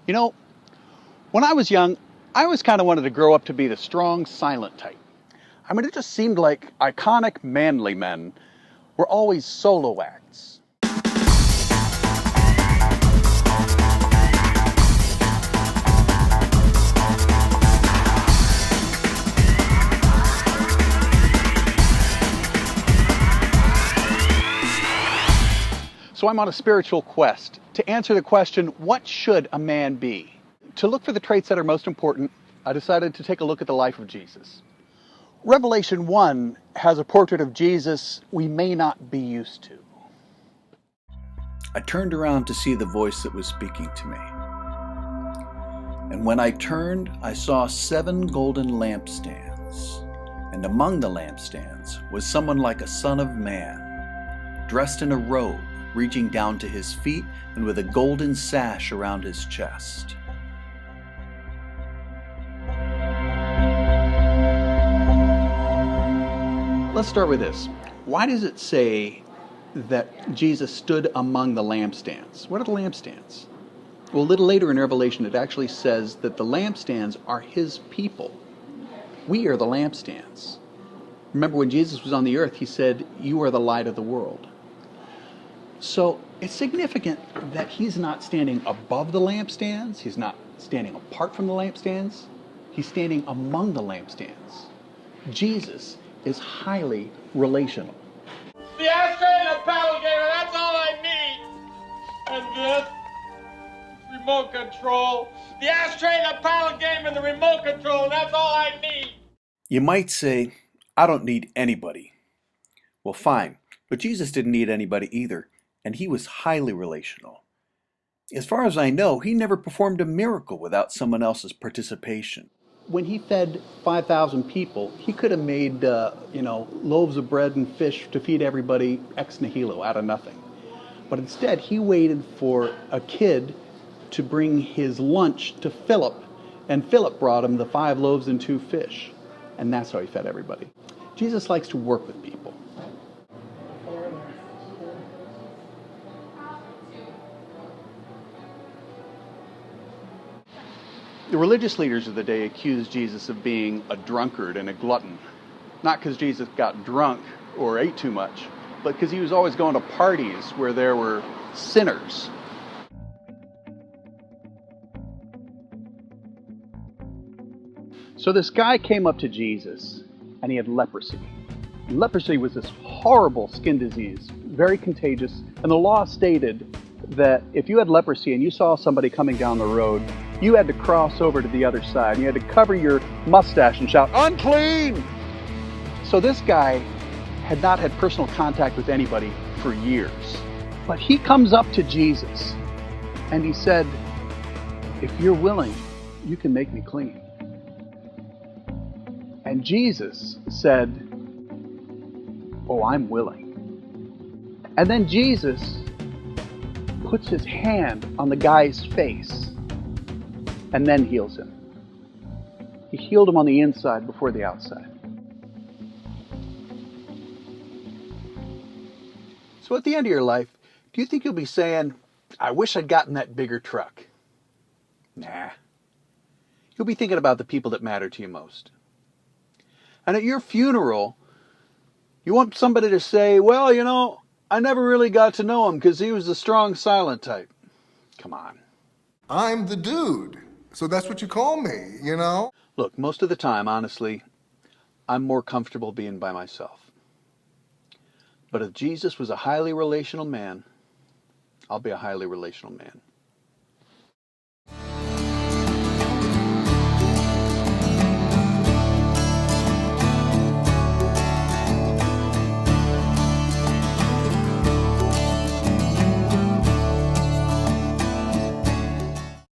You know, when I was young, I always kind of wanted to grow up to be the strong, silent type. I mean, it just seemed like iconic, manly men were always solo acts. So I'm on a spiritual quest to answer the question, what should a man be? To look for the traits that are most important, I decided to take a look at the life of Jesus. Revelation 1 has a portrait of Jesus we may not be used to. I turned around to see the voice that was speaking to me. And when I turned, I saw 7 golden lampstands. And among the lampstands was someone like a son of man, dressed in a robe, reaching down to his feet and with a golden sash around his chest. Let's start with this. Why does it say that Jesus stood among the lampstands? What are the lampstands? Well, a little later in Revelation, it actually says that the lampstands are his people. We are the lampstands. Remember when Jesus was on the earth, he said, "You are the light of the world." So it's significant that he's not standing above the lampstands. He's not standing apart from the lampstands. He's standing among the lampstands. Jesus is highly relational. The ashtray and a paddle gamer, that's all I need. And this remote control. The ashtray and a paddle game and the remote control, that's all I need. You might say, I don't need anybody. Well, fine, but Jesus didn't need anybody either, and he was highly relational. As far as I know, he never performed a miracle without someone else's participation. When he fed 5,000 people, he could have made, loaves of bread and fish to feed everybody ex nihilo, out of nothing. But instead, he waited for a kid to bring his lunch to Philip, and Philip brought him the 5 loaves and 2 fish. And that's how he fed everybody. Jesus likes to work with people. The religious leaders of the day accused Jesus of being a drunkard and a glutton. Not because Jesus got drunk or ate too much, but because he was always going to parties where there were sinners. So this guy came up to Jesus and he had leprosy. And leprosy was this horrible skin disease, very contagious, and the law stated that if you had leprosy and you saw somebody coming down the road, you had to cross over to the other side. You had to cover your mustache and shout, "Unclean!" So this guy had not had personal contact with anybody for years. But he comes up to Jesus and he said, "If you're willing, you can make me clean." And Jesus said, "Oh, I'm willing." And then Jesus puts his hand on the guy's face and then heals him. He healed him on the inside before the outside. So at the end of your life, do you think you'll be saying, "I wish I'd gotten that bigger truck"? Nah. You'll be thinking about the people that matter to you most. And at your funeral, you want somebody to say, "Well, I never really got to know him because he was the strong, silent type." Come on. I'm the dude, so that's what you call me, Look, most of the time, honestly, I'm more comfortable being by myself. But if Jesus was a highly relational man, I'll be a highly relational man.